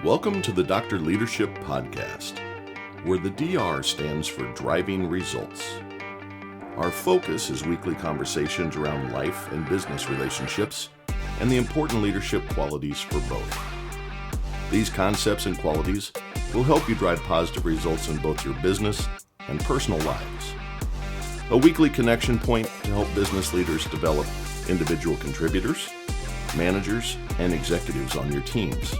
Welcome to the Dr. Leadership Podcast, where the DR stands for Driving Results. Our focus is weekly conversations around life and business relationships and the important leadership qualities for both. These concepts and qualities will help you drive positive results in both your business and personal lives. A weekly connection point to help business leaders develop individual contributors, managers, and executives on your teams.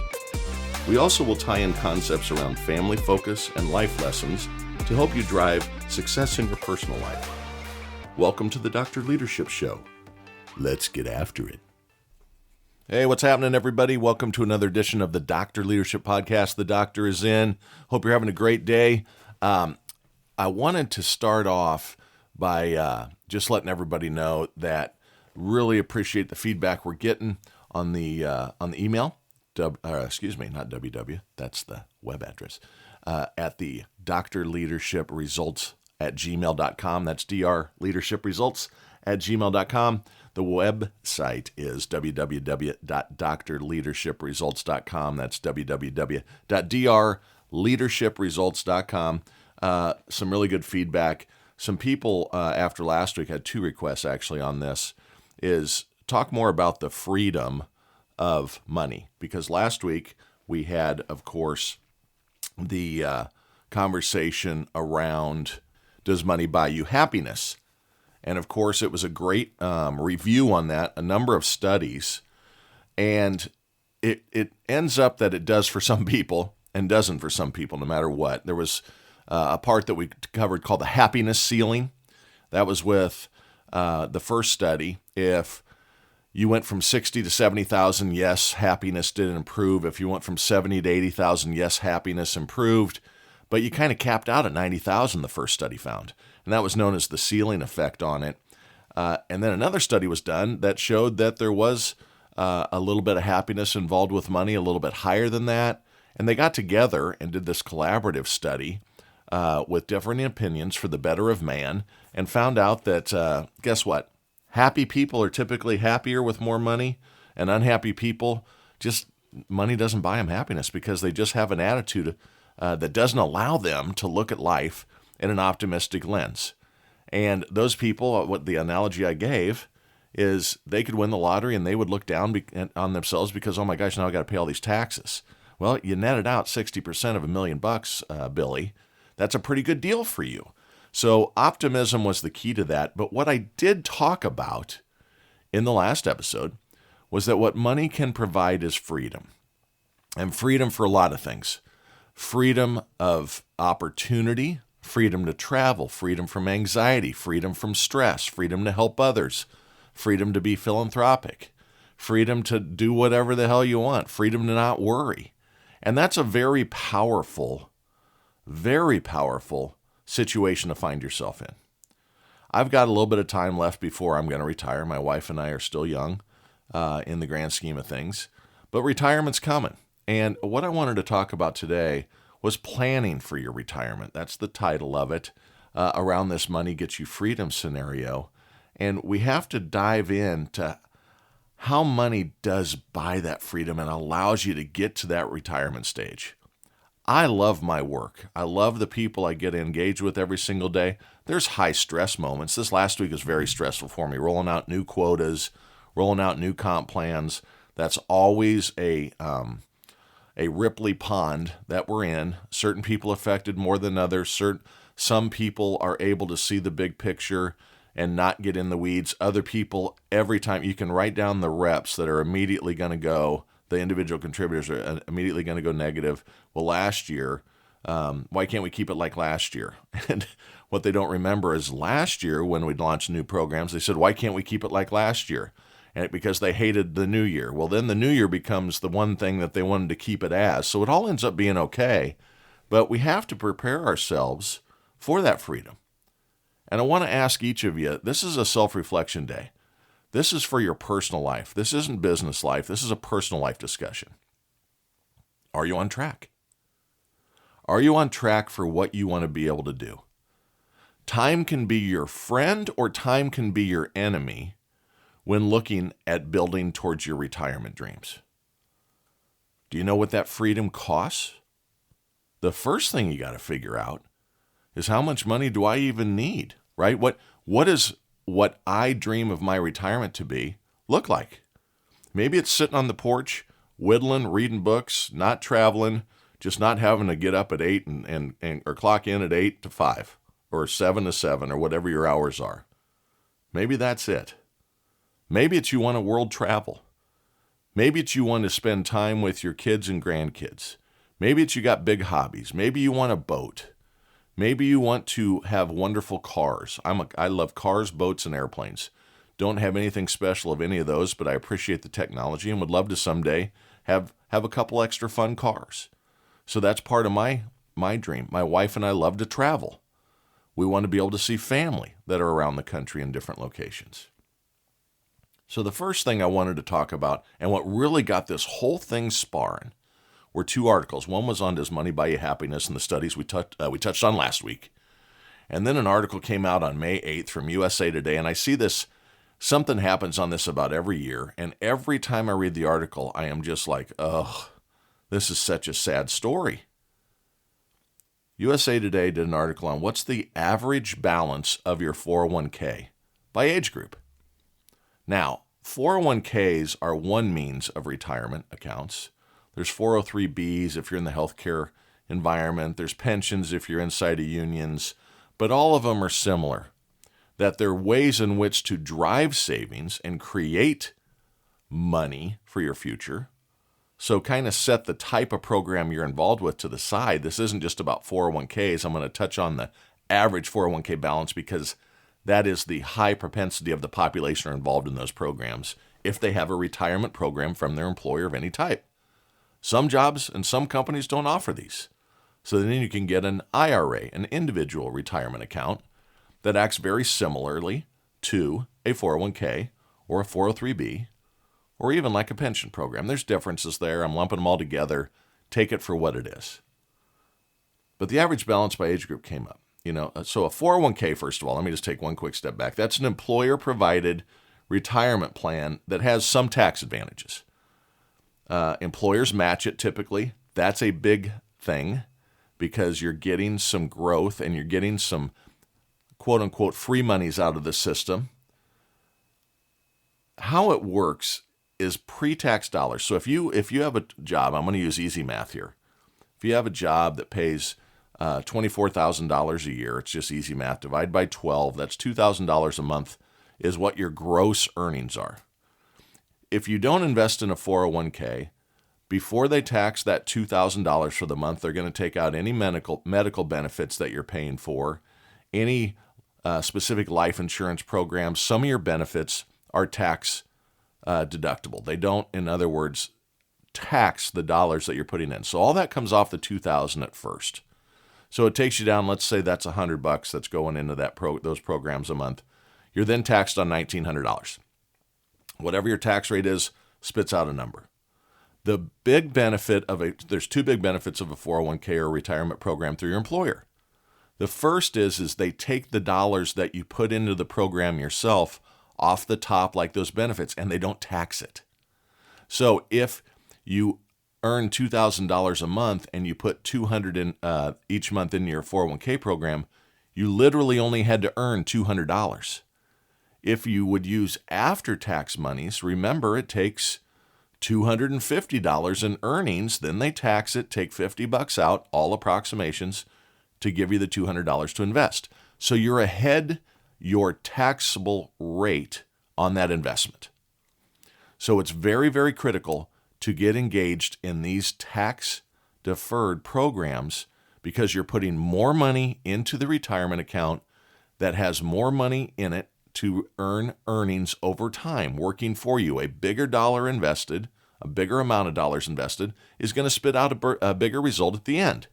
We also will tie in concepts around family focus and life lessons to help you drive success in your personal life. Welcome to the Dr. Leadership Show. Let's get after it. Hey, what's happening, everybody? Welcome to another edition of the Dr. Leadership Podcast. The doctor is in. Hope you're having a great day. I wanted to start off by just letting everybody know that really appreciate the feedback we're getting on the email. Not www, that's the web address, at the drleadership.results@gmail.com. That's drleadershipresults@gmail.com. The website is www.drleadershipresults.com. That's www.drleadershipresults.com. Some really good feedback. Some people after last week had two requests actually on this, is talk more about the freedom of money, because last week we had, of course, the conversation around, does money buy you happiness? And of course, it was a great review on that, a number of studies, and it ends up that it does for some people and doesn't for some people, no matter what. There was a part that we covered called the happiness ceiling. That was with the first study. If you went from 60 to 70,000, yes, happiness did improve. If you went from 70 to 80,000, yes, happiness improved. But you kind of capped out at 90,000, the first study found. And that was known as the ceiling effect on it. And then another study was done that showed that there was a little bit of happiness involved with money, a little bit higher than that. And they got together and did this collaborative study with different opinions for the better of man, and found out that, guess what? Happy people are typically happier with more money, and unhappy people, just money doesn't buy them happiness because they just have an attitude that doesn't allow them to look at life in an optimistic lens. And those people, what the analogy I gave is, they could win the lottery and they would look down on themselves because, oh my gosh, now I got to pay all these taxes. Well, you netted out 60% of $1 million, Billy. That's a pretty good deal for you. So optimism was the key to that. But what I did talk about in the last episode was that what money can provide is freedom. And freedom for a lot of things. Freedom of opportunity, freedom to travel, freedom from anxiety, freedom from stress, freedom to help others, freedom to be philanthropic, freedom to do whatever the hell you want, freedom to not worry. And that's a very powerful situation to find yourself in. I've got a little bit of time left before I'm going to retire. My wife and I are still young in the grand scheme of things, but retirement's coming. And what I wanted to talk about today was planning for your retirement. That's the title of it, around this money gets you freedom scenario. And we have to dive into how money does buy that freedom and allows you to get to that retirement stage. I love my work. I love the people I get engaged with every single day. There's high stress moments. This last week was very stressful for me, rolling out new quotas, rolling out new comp plans. That's always a Ripley pond that we're in. Certain people affected more than others. Some people are able to see the big picture and not get in the weeds. Other people, every time you can write down the reps that are immediately going to go, the individual contributors are immediately going to go negative. Well, last year, why can't we keep it like last year? And what they don't remember is last year when we launched new programs, they said, why can't we keep it like last year? And because they hated the new year. Well, then the new year becomes the one thing that they wanted to keep it as. So it all ends up being okay. But we have to prepare ourselves for that freedom. And I want to ask each of you, this is a self-reflection day. This is for your personal life. This isn't business life. This is a personal life discussion. Are you on track? Are you on track for what you want to be able to do? Time can be your friend or time can be your enemy when looking at building towards your retirement dreams. Do you know what that freedom costs? The first thing you got to figure out is how much money do I even need, right? What does what I dream of my retirement to be look like? Maybe it's sitting on the porch, whittling, reading books, not traveling, just not having to get up at 8 and or clock in at 8 to 5 or 7 to 7 or whatever your hours are. Maybe that's it. Maybe it's you want to world travel. Maybe it's you want to spend time with your kids and grandkids. Maybe it's you got big hobbies. Maybe you want a boat. Maybe you want to have wonderful cars. I love cars, boats, and airplanes. Don't have anything special of any of those, but I appreciate the technology and would love to someday have a couple extra fun cars. So that's part of my dream. My wife and I love to travel. We want to be able to see family that are around the country in different locations. So the first thing I wanted to talk about, and what really got this whole thing sparring, were two articles. One was on Does Money Buy You Happiness and the studies we touched on last week. And then an article came out on May 8th from USA Today, and I see this, something happens on this about every year, and every time I read the article, I am just like, ugh, this is such a sad story. USA Today did an article on what's the average balance of your 401k by age group. Now, 401ks are one means of retirement accounts. There's 403bs if you're in the healthcare environment. There's pensions if you're inside of unions. But all of them are similar, that there are ways in which to drive savings and create money for your future. So kind of set the type of program you're involved with to the side. This isn't just about 401ks. I'm going to touch on the average 401k balance because that is the high propensity of the population are involved in those programs if they have a retirement program from their employer of any type. Some jobs and some companies don't offer these. So then you can get an IRA, an individual retirement account, that acts very similarly to a 401k or a 403b, or even like a pension program. There's differences there. I'm lumping them all together. Take it for what it is. But the average balance by age group came up. So a 401k, first of all, let me just take one quick step back. That's an employer-provided retirement plan that has some tax advantages. Employers match it typically. That's a big thing because you're getting some growth and you're getting some quote-unquote free monies out of the system. How it works is pre-tax dollars. So if you have a job, I'm going to use easy math here. If you have a job that pays $24,000 a year, it's just easy math, divide by 12, that's $2,000 a month is what your gross earnings are. If you don't invest in a 401k, before they tax that $2,000 for the month, they're going to take out any medical benefits that you're paying for, any specific life insurance programs. Some of your benefits are tax deductible. They don't, in other words, tax the dollars that you're putting in. So all that comes off the $2,000 at first. So it takes you down, let's say that's $100 that's going into those programs a month. You're then taxed on $1,900. Whatever your tax rate is, spits out a number. The big benefit there's two big benefits of a 401k or retirement program through your employer. The first is they take the dollars that you put into the program yourself off the top like those benefits, and they don't tax it. So if you earn $2,000 a month and you put $200 in each month in your 401k program, you literally only had to earn $200. If you would use after-tax monies, remember it takes $250 in earnings, then they tax it, take $50 out, all approximations, to give you the $200 to invest. So you're ahead your taxable rate on that investment. So it's very, very critical to get engaged in these tax-deferred programs because you're putting more money into the retirement account that has more money in it to earn earnings over time, working for you. A bigger dollar invested, a bigger amount of dollars invested, is going to spit out a bigger result at the end.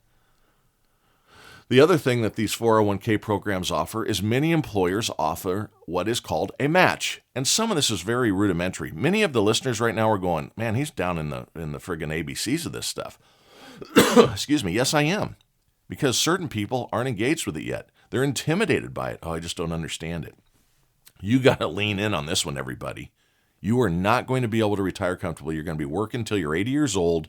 The other thing that these 401k programs offer is many employers offer what is called a match. And some of this is very rudimentary. Many of the listeners right now are going, man, he's down in the friggin' ABCs of this stuff. Excuse me. Yes, I am. Because certain people aren't engaged with it yet. They're intimidated by it. Oh, I just don't understand it. You got to lean in on this one, everybody. You are not going to be able to retire comfortably. You're going to be working until you're 80 years old,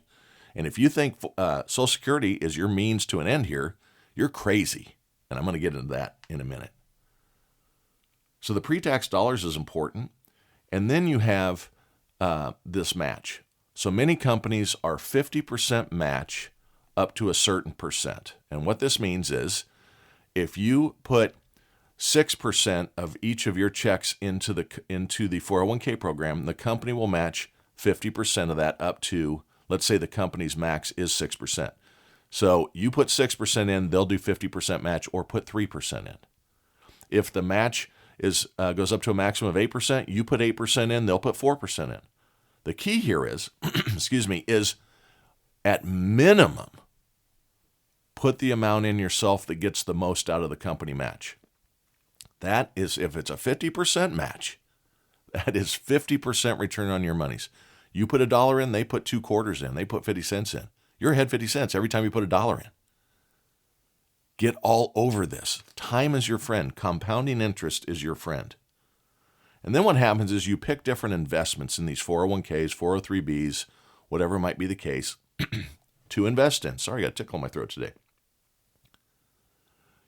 And if you think Social Security is your means to an end here, you're crazy. And I'm going to get into that in a minute. So the pre-tax dollars is important. And then you have this match. So many companies are 50% match up to a certain percent. And what this means is if you put 6% of each of your checks into the 401k program, the company will match 50% of that up to, let's say the company's max is 6%. So you put 6% in, they'll do 50% match, or put 3% in. If the match goes up to a maximum of 8%, you put 8% in, they'll put 4% in. The key here is, is at minimum, put the amount in yourself that gets the most out of the company match. That is, if it's a 50% match, that is 50% return on your monies. You put $1 in, they put 2 quarters in, they put 50 cents in. You're ahead 50 cents every time you put $1 in. Get all over this. Time is your friend. Compounding interest is your friend. And then what happens is you pick different investments in these 401ks, 403bs, whatever might be the case, to invest in. Sorry, I got a tickle in my throat today.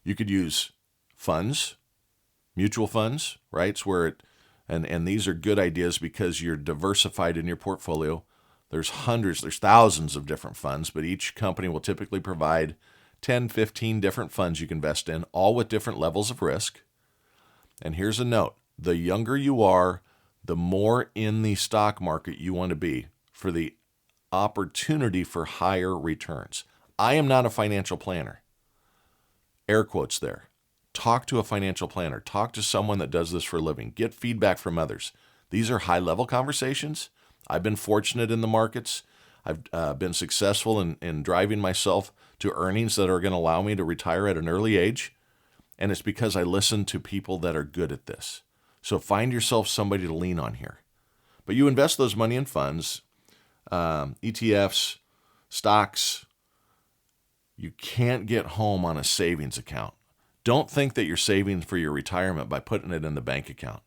You could use funds, mutual funds, right? It's where and these are good ideas because you're diversified in your portfolio. There's thousands of different funds, but each company will typically provide 10, 15 different funds you can invest in, all with different levels of risk. And here's a note. The younger you are, the more in the stock market you want to be for the opportunity for higher returns. I am not a financial planner. Air quotes there. Talk to a financial planner. Talk to someone that does this for a living. Get feedback from others. These are high-level conversations. I've been fortunate in the markets. I've been successful in driving myself to earnings that are going to allow me to retire at an early age. And it's because I listen to people that are good at this. So find yourself somebody to lean on here. But you invest those money in funds, ETFs, stocks. You can't get home on a savings account. Don't think that you're saving for your retirement by putting it in the bank account.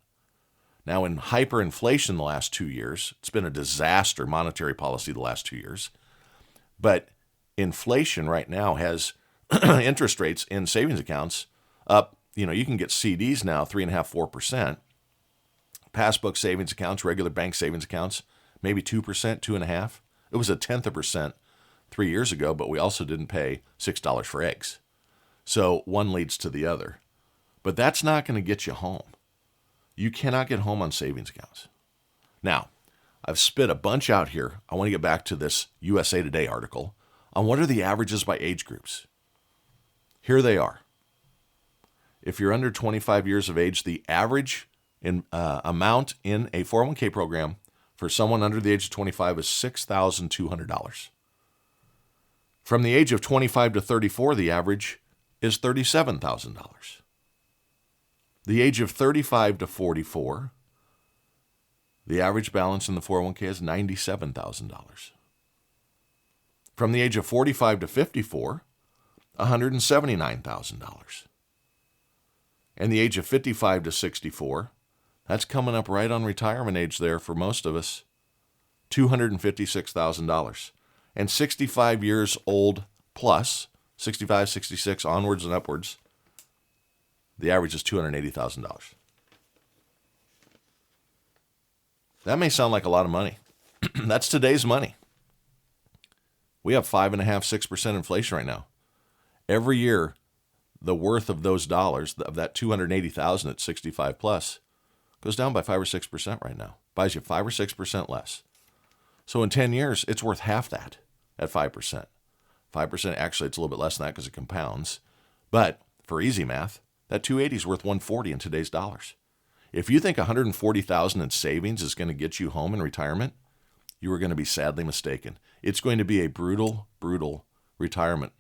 Now, in hyperinflation the last 2 years, it's been a disaster monetary policy the last 2 years. But inflation right now has interest rates in savings accounts up. You can get CDs now 3.5%, 4%. Passbook savings accounts, regular bank savings accounts, maybe 2%, 2.5%. It was 0.1% 3 years ago, but we also didn't pay $6 for eggs. So one leads to the other. But that's not going to get you home. You cannot get home on savings accounts. Now, I've spit a bunch out here. I want to get back to this USA Today article on what are the averages by age groups. Here they are. If you're under 25 years of age, the average amount in a 401k program for someone under the age of 25 is $6,200. From the age of 25 to 34, the average is $37,000. The age of 35 to 44, the average balance in the 401k is $97,000. From the age of 45 to 54, $179,000. And the age of 55 to 64, that's coming up right on retirement age there for most of us, $256,000. And 65 years old plus, 65, 66, onwards and upwards, the average is $280,000. That may sound like a lot of money. That's today's money. We have 5.5%, 6% inflation right now. Every year, the worth of those dollars, of that $280,000 at 65 plus, goes down by 5 or 6% right now. Buys you 5 or 6% less. So in 10 years, it's worth half that at 5%. 5%, actually, it's a little bit less than that because it compounds. But for easy math, that 280 is worth 140 in today's dollars. If you think 140,000 in savings is going to get you home in retirement, you are going to be sadly mistaken. It's going to be a brutal, brutal retirement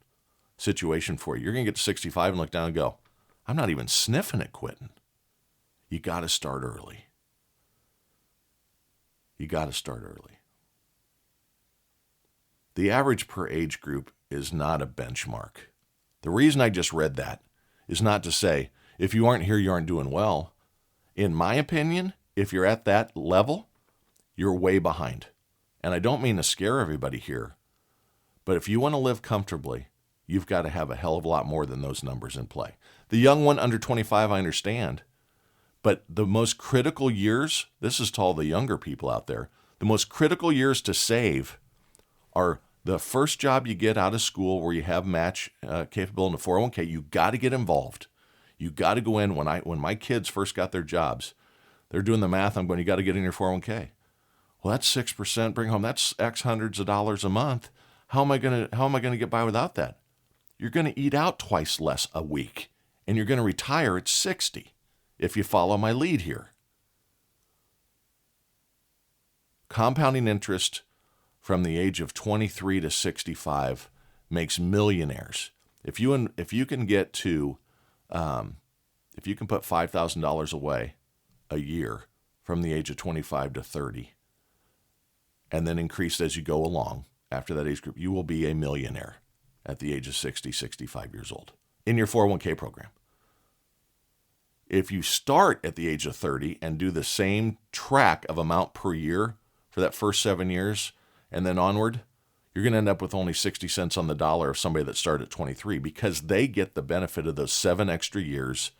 situation for you. You're going to get to 65 and look down and go, I'm not even sniffing at quitting. You got to start early. You got to start early. The average per age group is not a benchmark. The reason I just read that is not to say, if you aren't here, you aren't doing well. In my opinion, if you're at that level, you're way behind. And I don't mean to scare everybody here, But if you want to live comfortably, you've got to have a hell of a lot more than those numbers in play. The young one under 25, I understand. But the most critical years, this is to all the younger people out there, the most critical years to save are the first job you get out of school where you have match capable in the 401k. You got to get involved. You got to go in. When my kids first got their jobs, they're doing the math. I'm going, you got to get in your 401k. Well, that's 6%. Bring home. That's X hundreds of dollars a month. How am I going to get by without that? You're going to eat out twice less a week, and you're going to retire at 60 if you follow my lead here. Compounding interest from the age of 23 to 65 makes millionaires. If you can get to, if you can put $5,000 away a year from the age of 25 to 30, and then increase as you go along after that age group, you will be a millionaire at the age of 60, 65 years old in your 401k program. If you start at the age of 30 and do the same track of amount per year for that first 7 years and then onward, you're going to end up with only 60 cents on the dollar of somebody that started at 23, because they get the benefit of those 7 extra years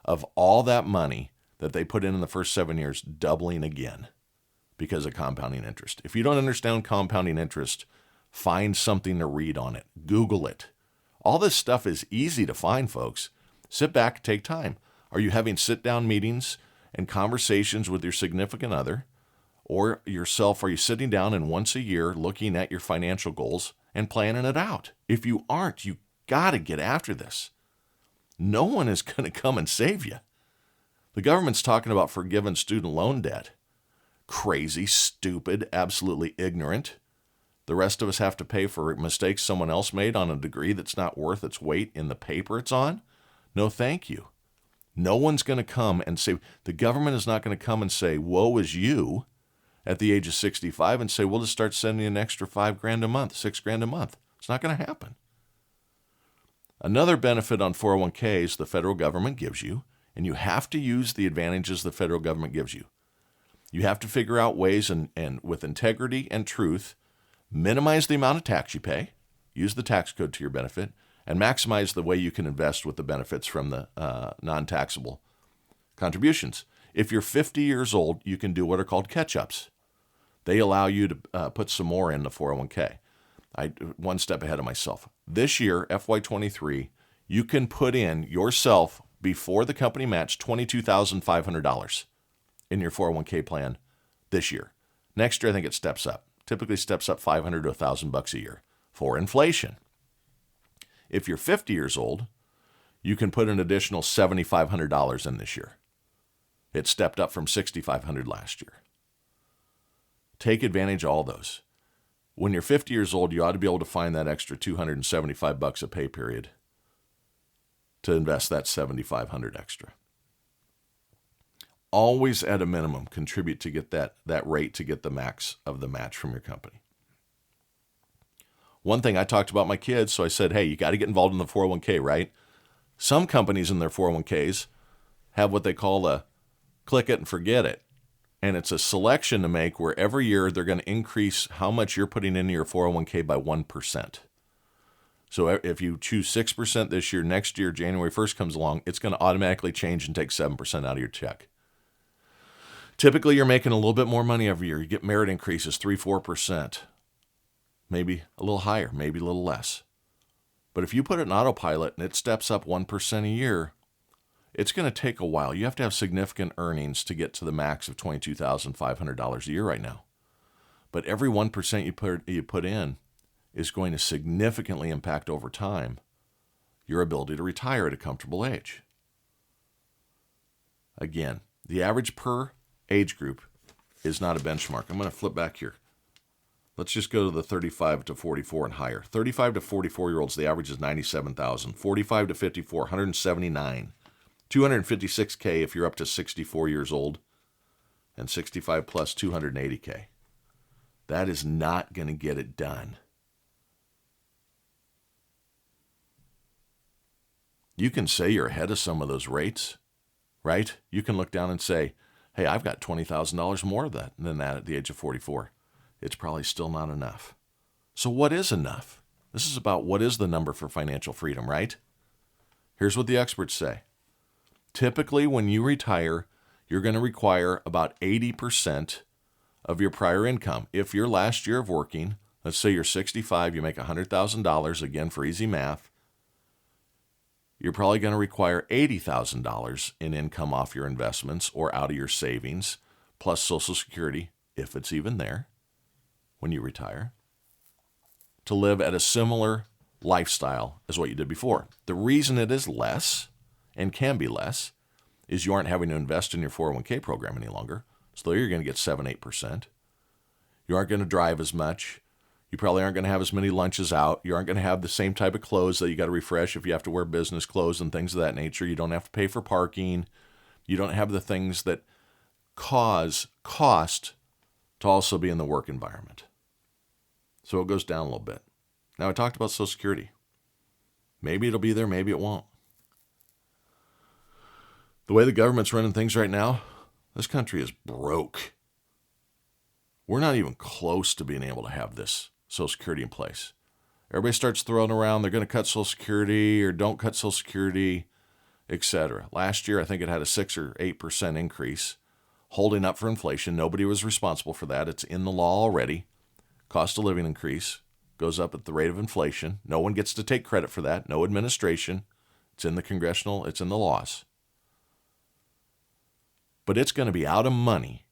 of all that money that they put in the first 7 years doubling again because of compounding interest. If you don't understand compounding interest, find something to read on it. Google it. All this stuff is easy to find, folks. Sit back, take time. Are you having sit-down meetings and conversations with your significant other or yourself? Are you sitting down and once a year looking at your financial goals and planning it out? If you aren't, you got to get after this. No one is going to come and save you. The government's talking about forgiving student loan debt. Crazy, stupid, absolutely ignorant. The rest of us have to pay for mistakes someone else made on a degree that's not worth its weight in the paper it's on? No, thank you. No one's going to come and say, the government is not going to come and say, woe is you at the age of 65 and say, we'll just start sending you an extra $5,000 a month, $6,000 a month. It's not going to happen. Another benefit on 401ks the federal government gives you, and you have to use the advantages the federal government gives you. You have to figure out ways and with integrity and truth, minimize the amount of tax you pay, use the tax code to your benefit, and maximize the way you can invest with the benefits from the non-taxable contributions. If you're 50 years old, you can do what are called catch-ups. They allow you to put some more in the 401k. One step ahead of myself. This year, FY23, you can put in yourself, before the company match, $22,500 in your 401k plan this year. Next year, I think it steps up. Typically steps up $500 to $1,000 a year for inflation. If you're 50 years old, you can put an additional $7,500 in this year. It stepped up from $6,500 last year. Take advantage of all those. When you're 50 years old, you ought to be able to find that extra $275 a pay period to invest that $7,500 extra. Always at a minimum contribute to get that rate to get the max of the match from your company. One thing I talked about my kids, so I said, hey, you got to get involved in the 401k, right? Some companies in their 401ks have what they call a click it and forget it. And it's a selection to make where every year they're going to increase how much you're putting into your 401k by 1%. So if you choose 6% this year, next year, January 1st comes along, it's going to automatically change and take 7% out of your check. Typically, you're making a little bit more money every year. You get merit increases, 3-4%. Maybe a little higher, maybe a little less. But if you put it in autopilot and it steps up 1% a year, it's going to take a while. You have to have significant earnings to get to the max of $22,500 a year right now. But every 1% you put in is going to significantly impact over time your ability to retire at a comfortable age. Again, the average per age group is not a benchmark. I'm going to flip back here. Let's just go to the 35 to 44 and higher. 35 to 44-year-olds, the average is $97,000. 45 to 54, $179,000. $256K if you're up to 64 years old. And 65 plus, $280K. That is not going to get it done. You can say you're ahead of some of those rates, right? You can look down and say, hey, I've got $20,000 more than that at the age of 44. It's probably still not enough. So what is enough? This is about what is the number for financial freedom, right? Here's what the experts say. Typically, when you retire, you're going to require about 80% of your prior income. If your last year of working, let's say you're 65, you make $100,000, again for easy math, you're probably going to require $80,000 in income off your investments or out of your savings, plus Social Security, if it's even there, when you retire, to live at a similar lifestyle as what you did before. The reason it is less, and can be less, is you aren't having to invest in your 401k program any longer. So you're going to get 7-8%. You aren't going to drive as much. You probably aren't going to have as many lunches out. You aren't going to have the same type of clothes that you got to refresh if you have to wear business clothes and things of that nature. You don't have to pay for parking. You don't have the things that cause cost to also be in the work environment. So it goes down a little bit. Now I talked about Social Security. Maybe it'll be there, maybe it won't. The way the government's running things right now, this country is broke. We're not even close to being able to have this Social Security in place. Everybody starts throwing around, they're going to cut Social Security or don't cut Social Security, etc. Last year, I think it had a 6 or 8% increase, holding up for inflation. Nobody was responsible for that. It's in the law already. Cost of living increase goes up at the rate of inflation. No one gets to take credit for that. No administration. It's in the congressional, it's in the laws. But it's going to be out of money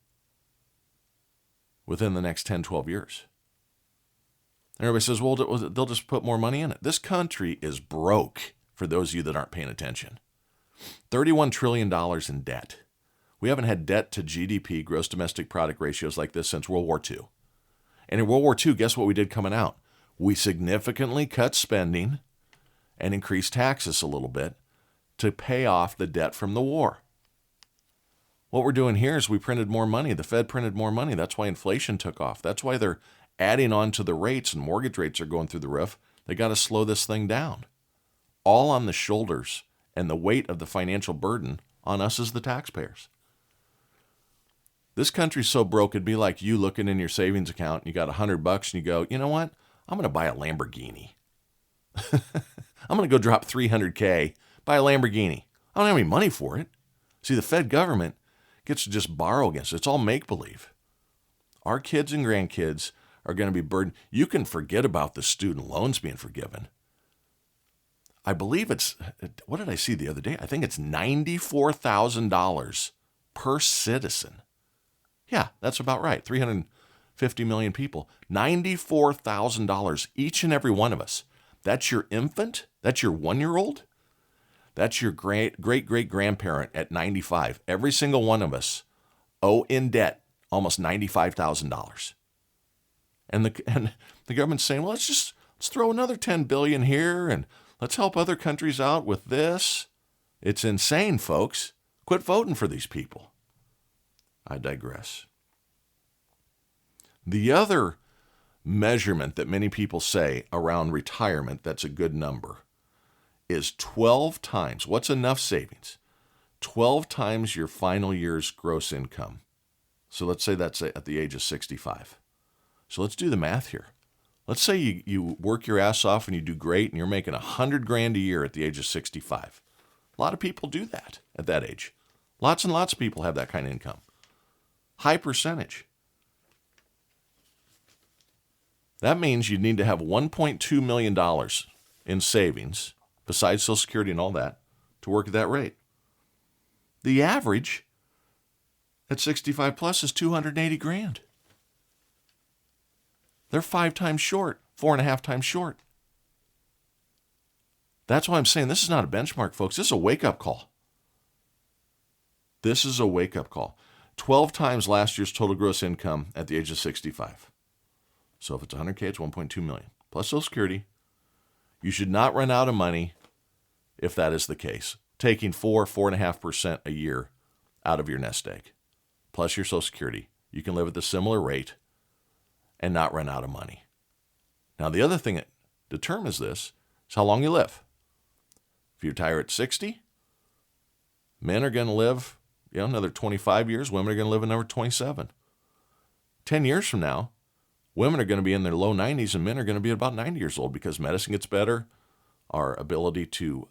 within the next 10, 12 years. And everybody says, well, they'll just put more money in it. This country is broke, for those of you that aren't paying attention. $31 trillion in debt. We haven't had debt to GDP, gross domestic product ratios like this since World War II. And in World War II, guess what we did coming out? We significantly cut spending and increased taxes a little bit to pay off the debt from the war. What we're doing here is we printed more money. The Fed printed more money. That's why inflation took off. That's why they're adding on to the rates and mortgage rates are going through the roof. They got to slow this thing down. All on the shoulders and the weight of the financial burden on us as the taxpayers. This country's so broke, it'd be like you looking in your savings account and you got $100 and you go, you know what? I'm going to buy a Lamborghini. I'm going to go drop $300K, buy a Lamborghini. I don't have any money for it. See, the Fed government gets to just borrow against it. It's all make-believe. Our kids and grandkids are going to be burdened. You can forget about the student loans being forgiven. I believe it's, what did I see the other day? I think it's $94,000 per citizen. Yeah, that's about right. 350 million people. $94,000 each and every one of us. That's your infant? That's your 1-year-old? That's your great-great-grandparent at 95. Every single one of us owe in debt almost $95,000. And the government's saying, well, let's throw another $10 billion here and let's help other countries out with this. It's insane, folks. Quit voting for these people. I digress. The other measurement that many people say around retirement that's a good number is 12 times. What's enough savings? 12 times your final year's gross income. So let's say that's at the age of 65. So let's do the math here. Let's say you work your ass off and you do great and you're making $100,000 a year at the age of 65. A lot of people do that at that age. Lots and lots of people have that kind of income. High percentage. That means you need to have $1.2 million in savings, besides Social Security and all that, to work at that rate. The average at 65 plus is $280,000. They're 5 times short, 4.5 times short. That's why I'm saying this is not a benchmark, folks. This is a wake-up call. This is a wake-up call. 12 times last year's total gross income at the age of 65. So if it's $100K, it's $1.2 million. Plus Social Security. You should not run out of money if that is the case. Taking 4.5% a year out of your nest egg. Plus your Social Security. You can live at the similar rate and not run out of money. Now, the other thing that determines this is how long you live. If you retire at 60, men are going to live another 25 years. Women are going to live another 27. 10 years from now, Women are going to be in their low 90s and men are going to be about 90 years old because medicine gets better. Our ability to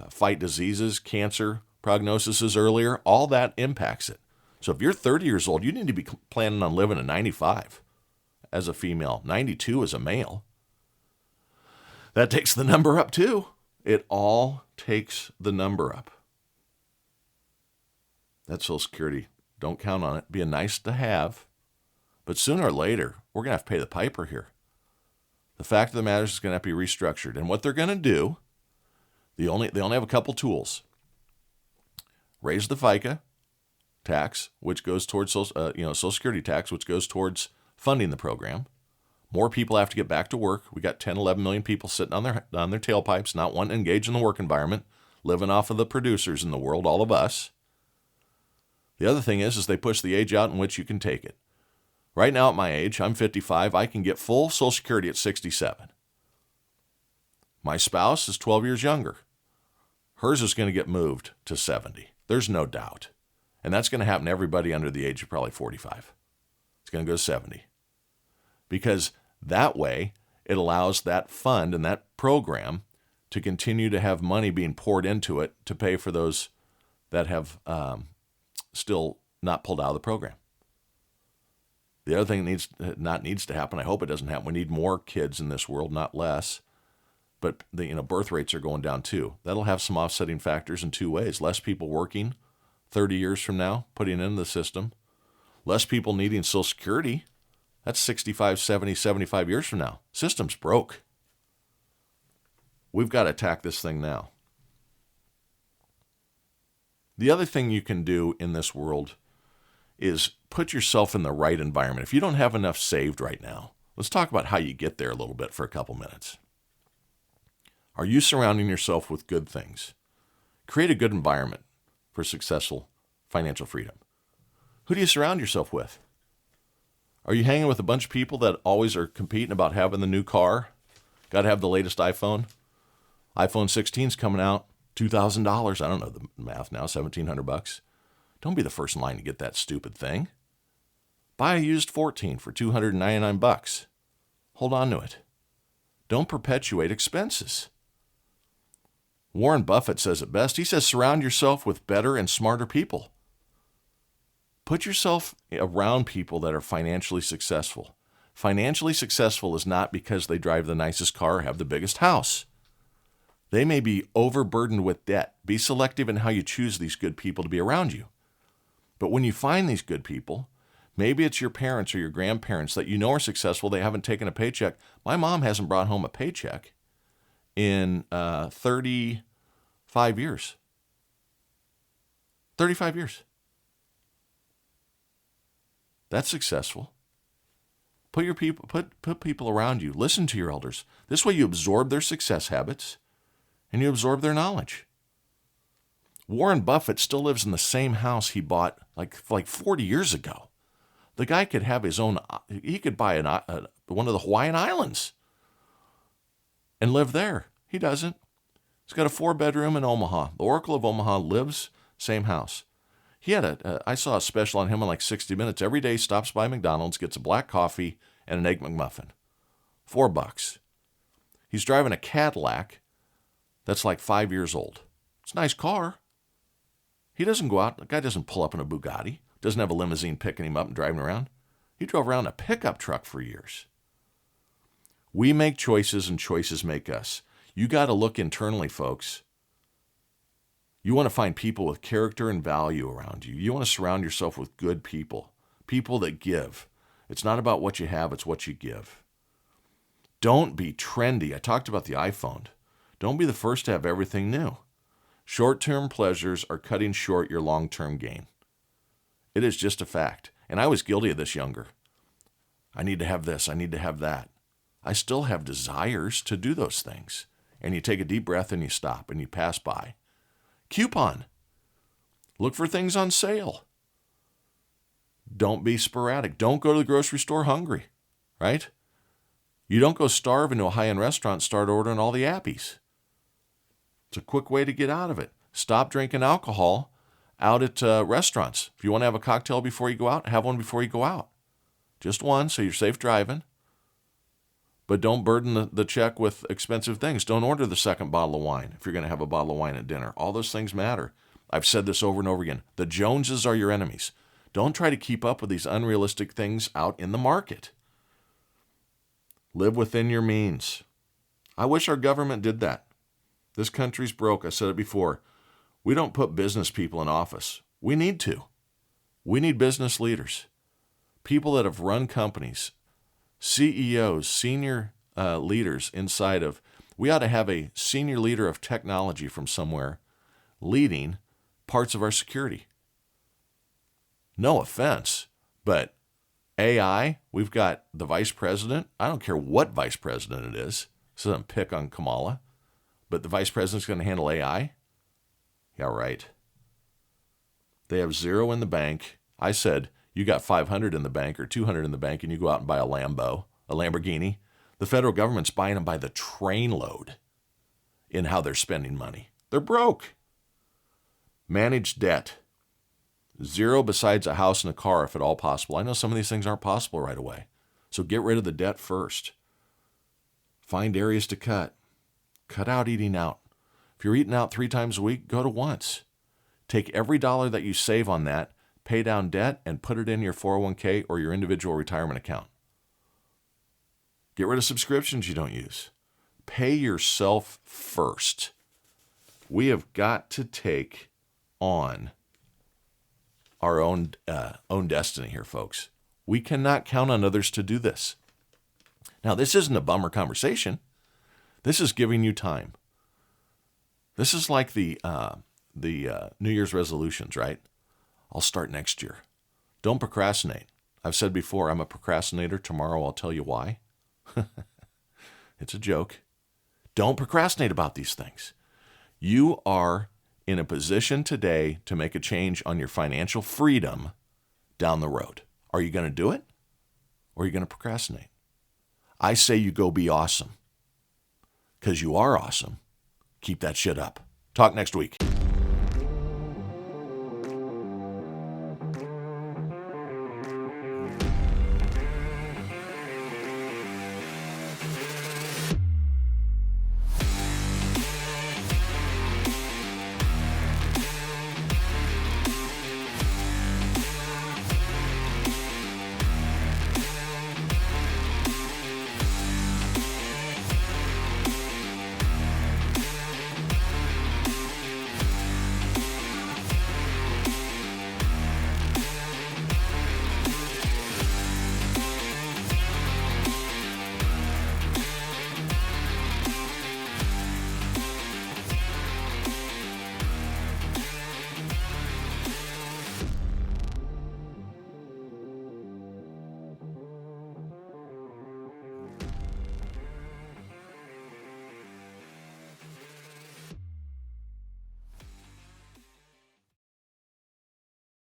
fight diseases, cancer prognosis is earlier. All that impacts it. So if you're 30 years old, you need to be planning on living to 95 as a female, 92 as a male. That takes the number up too. It all takes the number up. That's Social Security. Don't count on it. Be a nice to have. But sooner or later, we're going to have to pay the piper here. The fact of the matter is it's going to have to be restructured. And what they're going to do, they only have a couple tools. Raise the FICA tax, which goes towards Social Security tax, which goes towards funding the program. More people have to get back to work. We got 10, 11 million people sitting on their tailpipes, not wanting to engage in the work environment, living off of the producers in the world, all of us. The other thing is they push the age out in which you can take it. Right now at my age, I'm 55, I can get full Social Security at 67. My spouse is 12 years younger. Hers is going to get moved to 70. There's no doubt. And that's going to happen to everybody under the age of probably 45. It's going to go to 70. Because that way, it allows that fund and that program to continue to have money being poured into it to pay for those that have still not pulled out of the program. The other thing that needs to happen, I hope it doesn't happen, we need more kids in this world, not less. But the birth rates are going down too. That'll have some offsetting factors in two ways. Less people working 30 years from now, putting in the system. Less people needing Social Security. That's 65, 70, 75 years from now. System's broke. We've got to attack this thing now. The other thing you can do in this world is put yourself in the right environment. If you don't have enough saved right now, let's talk about how you get there a little bit for a couple minutes. Are you surrounding yourself with good things? Create a good environment for successful financial freedom. Who do you surround yourself with? Are you hanging with a bunch of people that always are competing about having the new car? Got to have the latest iPhone? iPhone 16 is coming out, $2,000. I don't know the math now, $1,700. Don't be the first in line to get that stupid thing. Buy a used 14 for $299. Hold on to it. Don't perpetuate expenses. Warren Buffett says it best. He says, surround yourself with better and smarter people. Put yourself around people that are financially successful. Financially successful is not because they drive the nicest car or have the biggest house. They may be overburdened with debt. Be selective in how you choose these good people to be around you. But when you find these good people, maybe it's your parents or your grandparents that you know are successful. They haven't taken a paycheck. My mom hasn't brought home a paycheck in 35 years. 35 years. That's successful. Put people around you. Listen to your elders. This way you absorb their success habits and you absorb their knowledge. Warren Buffett still lives in the same house he bought like 40 years ago. The guy could have his own, he could buy one of the Hawaiian Islands and live there. He doesn't. He's got a 4-bedroom in Omaha. The Oracle of Omaha lives, same house. He had I saw a special on him in like 60 Minutes. Every day he stops by McDonald's, gets a black coffee and an Egg McMuffin. $4. He's driving a Cadillac that's like 5 years old. It's a nice car. He doesn't go out. The guy doesn't pull up in a Bugatti. Doesn't have a limousine picking him up and driving around. He drove around in a pickup truck for years. We make choices and choices make us. You got to look internally, folks. You want to find people with character and value around you. You want to surround yourself with good people, people that give. It's not about what you have, it's what you give. Don't be trendy. I talked about the iPhone. Don't be the first to have everything new. Short-term pleasures are cutting short your long-term gain. It is just a fact. And I was guilty of this younger. I need to have this. I need to have that. I still have desires to do those things. And you take a deep breath and you stop and you pass by. Coupon. Look for things on sale. Don't be sporadic. Don't go to the grocery store hungry, right? You don't go starve into a high-end restaurant and start ordering all the Appies. It's a quick way to get out of it. Stop drinking alcohol out at restaurants. If you want to have a cocktail before you go out, have one before you go out. Just one, so you're safe driving. But don't burden the check with expensive things. Don't order the second bottle of wine if you're going to have a bottle of wine at dinner. All those things matter. I've said this over and over again. The Joneses are your enemies. Don't try to keep up with these unrealistic things out in the market. Live within your means. I wish our government did that. This country's broke. I said it before. We don't put business people in office. We need to. We need business leaders. People that have run companies, CEOs, senior leaders inside of, we ought to have a senior leader of technology from somewhere leading parts of our security. No offense, but AI, we've got the vice president. I don't care what vice president it is. This doesn't pick on Kamala, but the vice president's going to handle AI? Yeah, right. They have zero in the bank. I said, you got 500 in the bank or 200 in the bank and you go out and buy a Lamborghini. The federal government's buying them by the trainload in how they're spending money. They're broke. Manage debt. Zero besides a house and a car if at all possible. I know some of these things aren't possible right away. So get rid of the debt first. Find areas to cut. Cut out eating out. If you're eating out 3 times a week, go to once. Take every dollar that you save on that, pay down debt, and put it in your 401k or your individual retirement account. Get rid of subscriptions you don't use. Pay yourself first. We have got to take on our own destiny here, folks. We cannot count on others to do this. Now, this isn't a bummer conversation. This is giving you time. This is like the New Year's resolutions, right? I'll start next year. Don't procrastinate. I've said before, I'm a procrastinator. Tomorrow I'll tell you why. It's a joke. Don't procrastinate about these things. You are in a position today to make a change on your financial freedom down the road. Are you going to do it? Or are you going to procrastinate? I say you go be awesome. Because you are awesome. Keep that shit up. Talk next week.